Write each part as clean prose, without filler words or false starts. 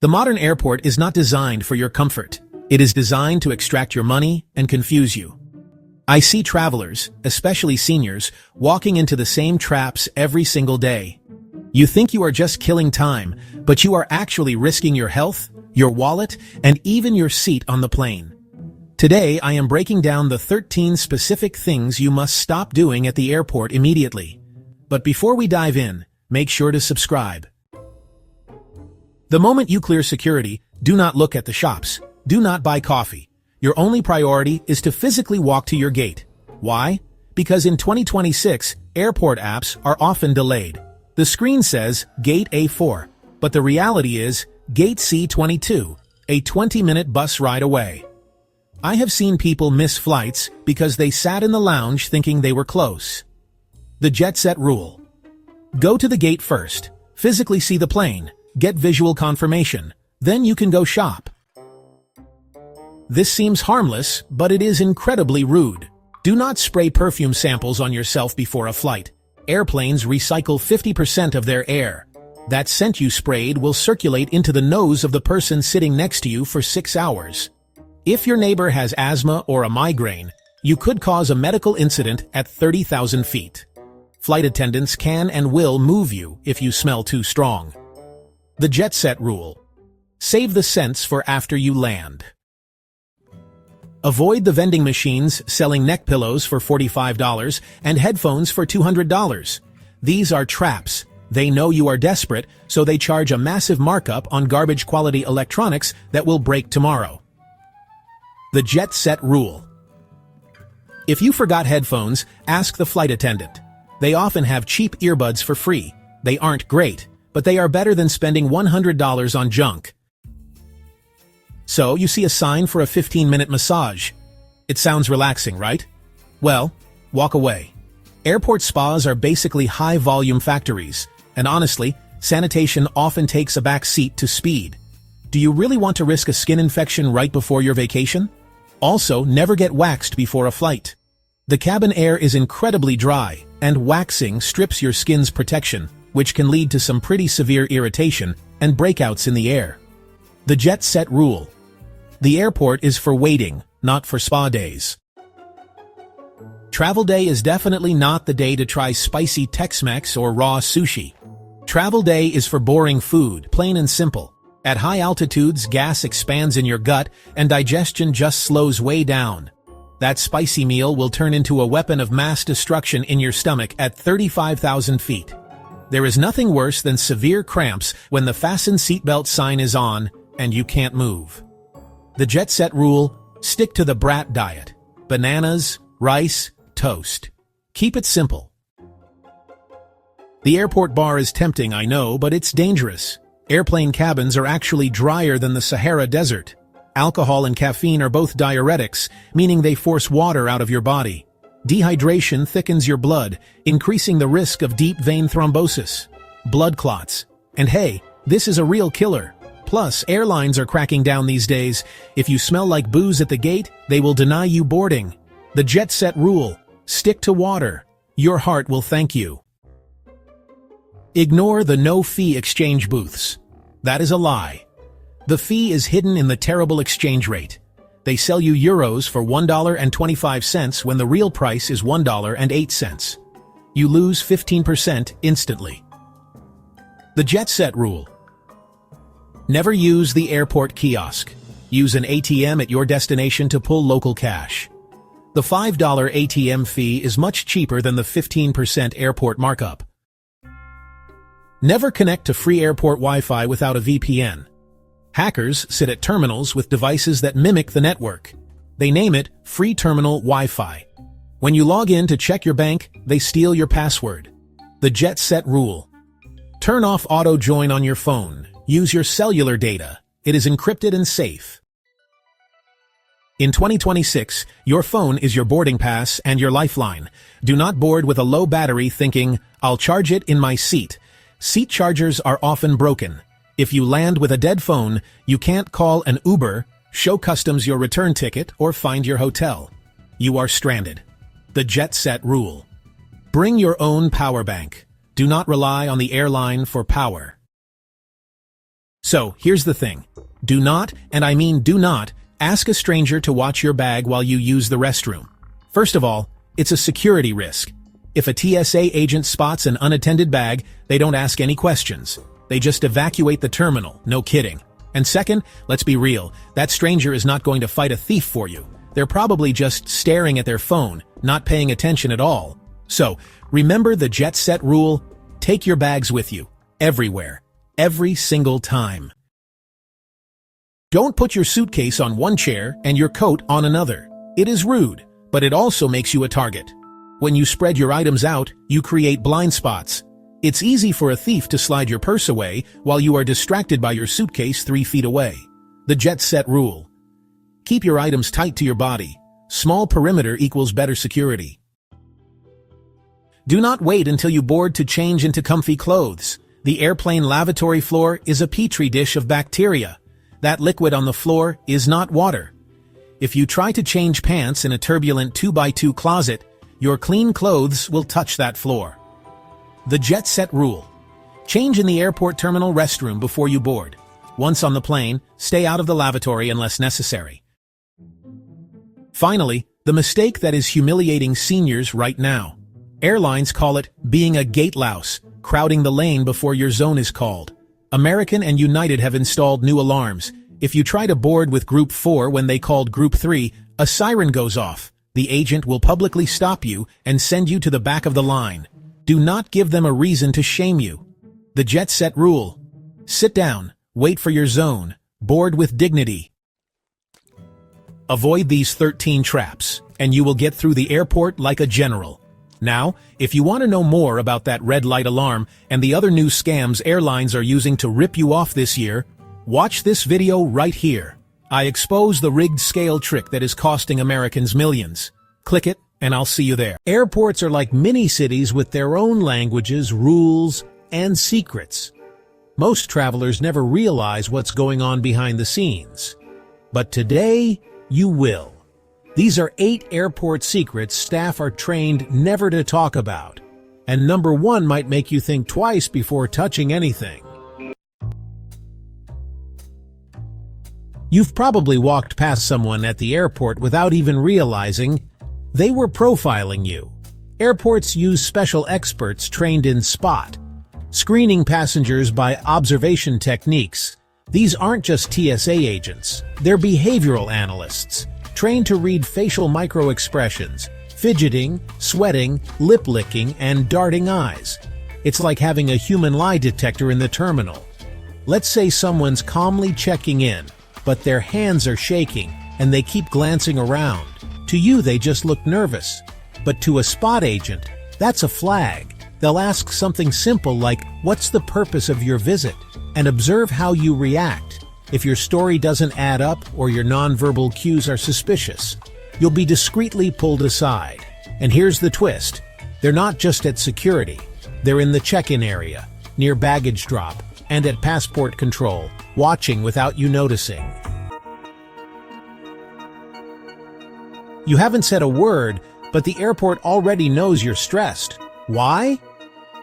The modern airport is not designed for your comfort. It is designed to extract your money and confuse you. I see travelers, especially seniors, walking into the same traps every single day. You think you are just killing time, but you are actually risking your health, your wallet, and even your seat on the plane. Today, I am breaking down the 13 specific things you must stop doing at the airport immediately. But before we dive in, make sure to subscribe. The moment you clear security, do not look at the shops. Do not buy coffee. Your only priority is to physically walk to your gate. Why? Because in 2026, airport apps are often delayed. The screen says Gate A4, but the reality is Gate C22, a 20-minute bus ride away. I have seen people miss flights because they sat in the lounge thinking they were close. The jet set rule. Go to the gate first, physically see the plane, get visual confirmation, then you can go shop. This seems harmless, but it is incredibly rude. Do not spray perfume samples on yourself before a flight. Airplanes recycle 50% of their air. That scent you sprayed will circulate into the nose of the person sitting next to you for 6 hours. If your neighbor has asthma or a migraine, you could cause a medical incident at 30,000 feet. Flight attendants can and will move you if you smell too strong. The jet set rule. Save the scents for after you land. Avoid the vending machines selling neck pillows for $45 and headphones for $200. These are traps. They know you are desperate, so they charge a massive markup on garbage-quality electronics that will break tomorrow. The jet set rule. If you forgot headphones, ask the flight attendant. They often have cheap earbuds for free. They aren't great, but they are better than spending $100 on junk. So, you see a sign for a 15-minute massage. It sounds relaxing, right? Well, walk away. Airport spas are basically high-volume factories, and honestly, sanitation often takes a back seat to speed. Do you really want to risk a skin infection right before your vacation? Also, never get waxed before a flight. The cabin air is incredibly dry, and waxing strips your skin's protection, which can lead to some pretty severe irritation and breakouts in the air. The jet set rule. The airport is for waiting, not for spa days. Travel day is definitely not the day to try spicy Tex-Mex or raw sushi. Travel day is for boring food, plain and simple. At high altitudes, gas expands in your gut and digestion just slows way down. That spicy meal will turn into a weapon of mass destruction in your stomach at 35,000 feet. There is nothing worse than severe cramps when the fasten seatbelt sign is on and you can't move. The jet set rule, stick to the brat diet. Bananas, rice, toast. Keep it simple. The airport bar is tempting, I know, but it's dangerous. Airplane cabins are actually drier than the Sahara Desert. Alcohol and caffeine are both diuretics, meaning they force water out of your body. Dehydration thickens your blood, increasing the risk of deep vein thrombosis, blood clots. And hey, this is a real killer. Plus, airlines are cracking down these days. If you smell like booze at the gate, they will deny you boarding. The jet set rule. Stick to water. Your heart will thank you. Ignore the no-fee exchange booths. That is a lie. The fee is hidden in the terrible exchange rate. They sell you euros for $1.25 when the real price is $1.08. You lose 15% instantly. The jet set rule. Never use the airport kiosk. Use an ATM at your destination to pull local cash. The $5 ATM fee is much cheaper than the 15% airport markup. Never connect to free airport Wi-Fi without a VPN. Hackers sit at terminals with devices that mimic the network. They name it Free Terminal Wi-Fi. When you log in to check your bank, they steal your password. The jet set rule. Turn off auto join on your phone. Use your cellular data. It is encrypted and safe. In 2026, your phone is your boarding pass and your lifeline. Do not board with a low battery thinking, I'll charge it in my seat. Seat chargers are often broken. If you land with a dead phone, you can't call an Uber, show customs your return ticket, or find your hotel. You are stranded. The jet set rule. Bring your own power bank. Do not rely on the airline for power. So, here's the thing. Do not, and I mean do not, ask a stranger to watch your bag while you use the restroom. First of all, it's a security risk. If a TSA agent spots an unattended bag, they don't ask any questions. They just evacuate the terminal, no kidding. And second, let's be real, that stranger is not going to fight a thief for you. They're probably just staring at their phone, not paying attention at all. So, remember the jet set rule? Take your bags with you, everywhere, every single time. Don't put your suitcase on one chair and your coat on another. It is rude, but it also makes you a target. When you spread your items out, you create blind spots. It's easy for a thief to slide your purse away while you are distracted by your suitcase 3 feet away. The jet set rule. Keep your items tight to your body. Small perimeter equals better security. Do not wait until you board to change into comfy clothes. The airplane lavatory floor is a petri dish of bacteria. That liquid on the floor is not water. If you try to change pants in a turbulent 2x2 closet, your clean clothes will touch that floor. The jet set rule. Change in the airport terminal restroom before you board. Once on the plane, stay out of the lavatory unless necessary. Finally, the mistake that is humiliating seniors right now. Airlines call it being a gate louse, crowding the lane before your zone is called. American and United have installed new alarms. If you try to board with Group 4 when they called Group 3, a siren goes off. The agent will publicly stop you and send you to the back of the line. Do not give them a reason to shame you. The jet set rule. Sit down, wait for your zone, board with dignity. Avoid these 13 traps, and you will get through the airport like a general. Now, if you want to know more about that red light alarm and the other new scams airlines are using to rip you off this year, watch this video right here. I expose the rigged scale trick that is costing Americans millions. Click it, and I'll see you there. Airports are like mini-cities with their own languages, rules, and secrets. Most travelers never realize what's going on behind the scenes. But today, you will. These are 8 airport secrets staff are trained never to talk about. And number 1 might make you think twice before touching anything. You've probably walked past someone at the airport without even realizing they were profiling you. Airports use special experts trained in SPOT, screening passengers by observation techniques. These aren't just TSA agents, they're behavioral analysts, trained to read facial micro-expressions, fidgeting, sweating, lip-licking, and darting eyes. It's like having a human lie detector in the terminal. Let's say someone's calmly checking in, but their hands are shaking and they keep glancing around. To you, they just look nervous. But to a SPOT agent, that's a flag. They'll ask something simple like, "What's the purpose of your visit?" and observe how you react. If your story doesn't add up or your nonverbal cues are suspicious, you'll be discreetly pulled aside. And here's the twist. They're not just at security. They're in the check-in area, near baggage drop, and at passport control, watching without you noticing. You haven't said a word, but the airport already knows you're stressed. Why?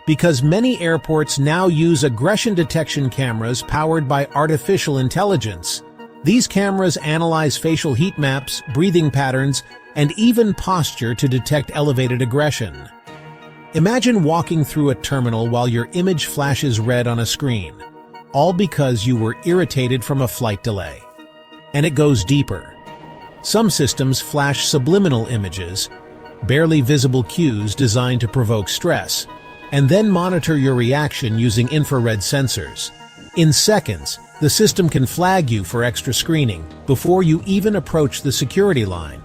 Because many airports now use aggression detection cameras powered by artificial intelligence. These cameras analyze facial heat maps, breathing patterns, and even posture to detect elevated aggression. Imagine walking through a terminal while your image flashes red on a screen, all because you were irritated from a flight delay. And it goes deeper. Some systems flash subliminal images, barely visible cues designed to provoke stress, and then monitor your reaction using infrared sensors. In seconds, the system can flag you for extra screening before you even approach the security line.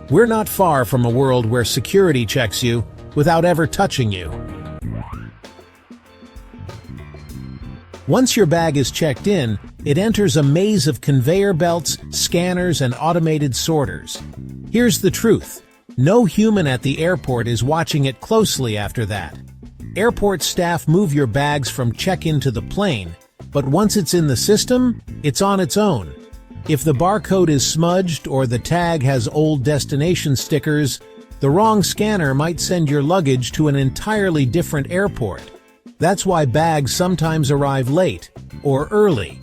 We're not far from a world where security checks you without ever touching you. Once your bag is checked in, it enters a maze of conveyor belts, scanners, and automated sorters. Here's the truth. No human at the airport is watching it closely after that. Airport staff move your bags from check-in to the plane, but once it's in the system, it's on its own. If the barcode is smudged or the tag has old destination stickers, the wrong scanner might send your luggage to an entirely different airport. That's why bags sometimes arrive late, or early.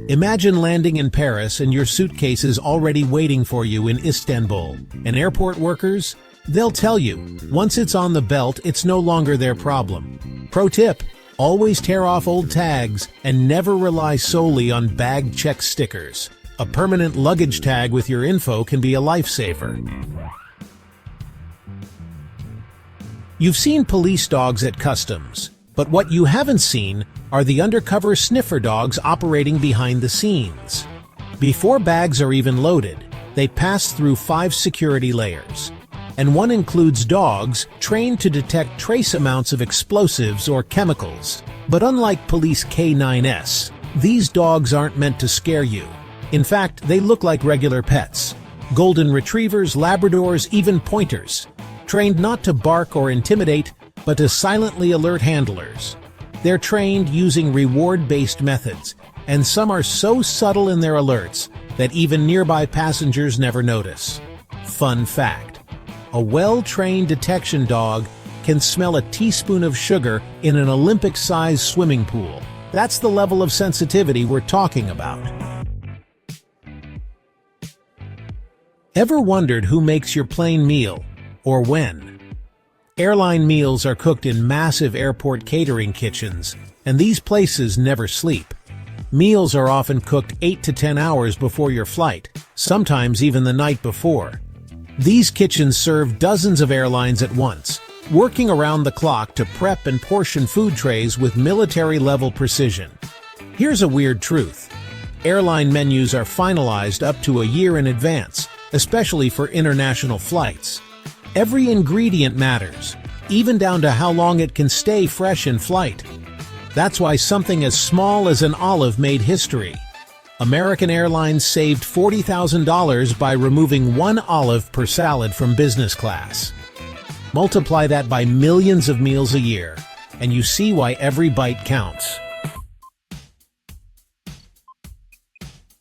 Imagine landing in Paris and your suitcase is already waiting for you in Istanbul. And airport workers? They'll tell you, once it's on the belt, it's no longer their problem. Pro tip, always tear off old tags and never rely solely on bag check stickers. A permanent luggage tag with your info can be a lifesaver. You've seen police dogs at customs, but what you haven't seen are the undercover sniffer dogs operating behind the scenes. Before bags are even loaded, they pass through 5 security layers. And one includes dogs trained to detect trace amounts of explosives or chemicals. But unlike police K9s, these dogs aren't meant to scare you. In fact, they look like regular pets. Golden retrievers, Labradors, even pointers. Trained not to bark or intimidate, but to silently alert handlers. They're trained using reward-based methods, and some are so subtle in their alerts that even nearby passengers never notice. Fun fact: a well-trained detection dog can smell a teaspoon of sugar in an Olympic-sized swimming pool. That's the level of sensitivity we're talking about. Ever wondered who makes your plane meal, or when? Airline meals are cooked in massive airport catering kitchens, and these places never sleep. Meals are often cooked 8 to 10 hours before your flight, sometimes even the night before. These kitchens serve dozens of airlines at once, working around the clock to prep and portion food trays with military-level precision. Here's a weird truth. Airline menus are finalized up to a year in advance, especially for international flights. Every ingredient matters, even down to how long it can stay fresh in flight. That's why something as small as an olive made history. American Airlines saved $40,000 by removing 1 olive per salad from business class. Multiply that by millions of meals a year, and you see why every bite counts.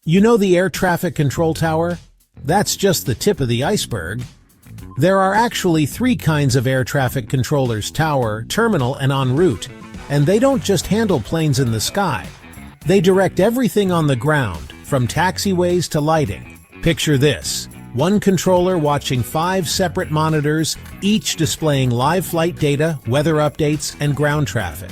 You know the air traffic control tower? That's just the tip of the iceberg. There are actually 3 kinds of air traffic controllers: tower, terminal, and en route. And they don't just handle planes in the sky. They direct everything on the ground, from taxiways to lighting. Picture this: one controller watching 5 separate monitors, each displaying live flight data, weather updates, and ground traffic.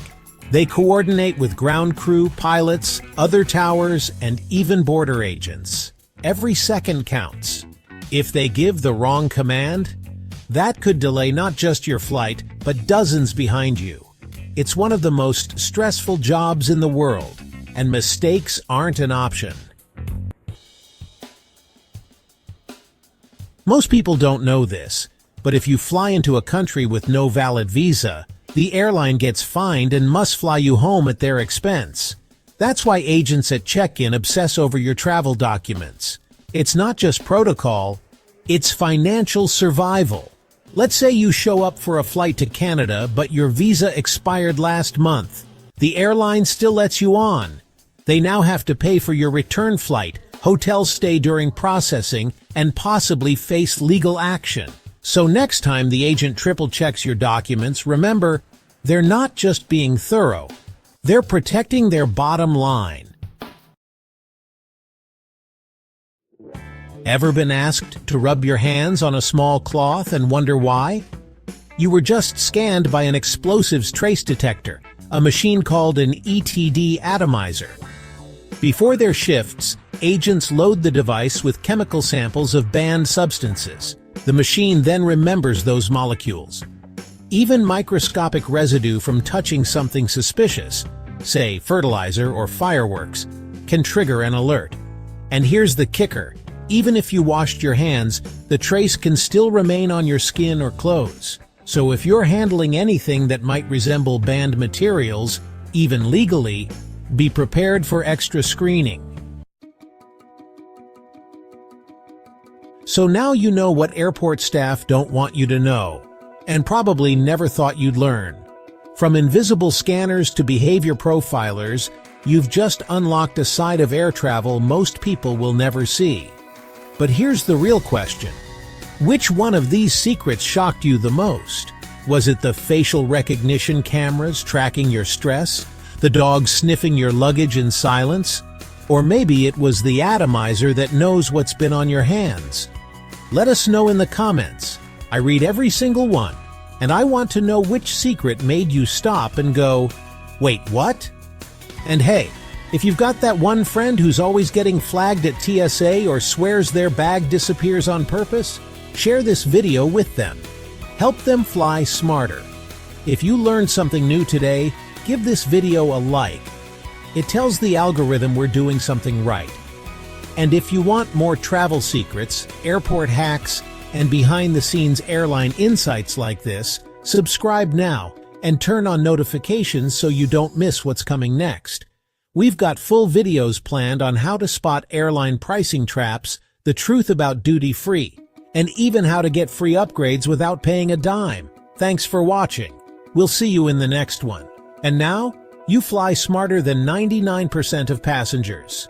They coordinate with ground crew, pilots, other towers, and even border agents. Every second counts. If they give the wrong command, that could delay not just your flight, but dozens behind you. It's one of the most stressful jobs in the world, and mistakes aren't an option. Most people don't know this, but if you fly into a country with no valid visa, the airline gets fined and must fly you home at their expense. That's why agents at check-in obsess over your travel documents. It's not just protocol, it's financial survival. Let's say you show up for a flight to Canada, but your visa expired last month. The airline still lets you on. They now have to pay for your return flight, hotel stay during processing, and possibly face legal action. So next time the agent triple checks your documents, remember, they're not just being thorough. They're protecting their bottom line. Ever been asked to rub your hands on a small cloth and wonder why? You were just scanned by an explosives trace detector, a machine called an ETD atomizer. Before their shifts, agents load the device with chemical samples of banned substances. The machine then remembers those molecules. Even microscopic residue from touching something suspicious, say fertilizer or fireworks, can trigger an alert. And here's the kicker. Even if you washed your hands, the trace can still remain on your skin or clothes. So if you're handling anything that might resemble banned materials, even legally, be prepared for extra screening. So now you know what airport staff don't want you to know, and probably never thought you'd learn. From invisible scanners to behavior profilers, you've just unlocked a side of air travel most people will never see. But here's the real question. Which one of these secrets shocked you the most? Was it the facial recognition cameras tracking your stress? The dog sniffing your luggage in silence? Or maybe it was the atomizer that knows what's been on your hands. Let us know in the comments. I read every single one, and I want to know which secret made you stop and go, "Wait, what?" And hey, if you've got that one friend who's always getting flagged at TSA or swears their bag disappears on purpose, share this video with them. Help them fly smarter. If you learned something new today, give this video a like. It tells the algorithm we're doing something right. And if you want more travel secrets, airport hacks, and behind-the-scenes airline insights like this, subscribe now and turn on notifications so you don't miss what's coming next. We've got full videos planned on how to spot airline pricing traps, the truth about duty-free, and even how to get free upgrades without paying a dime. Thanks for watching. We'll see you in the next one. And now, you fly smarter than 99% of passengers.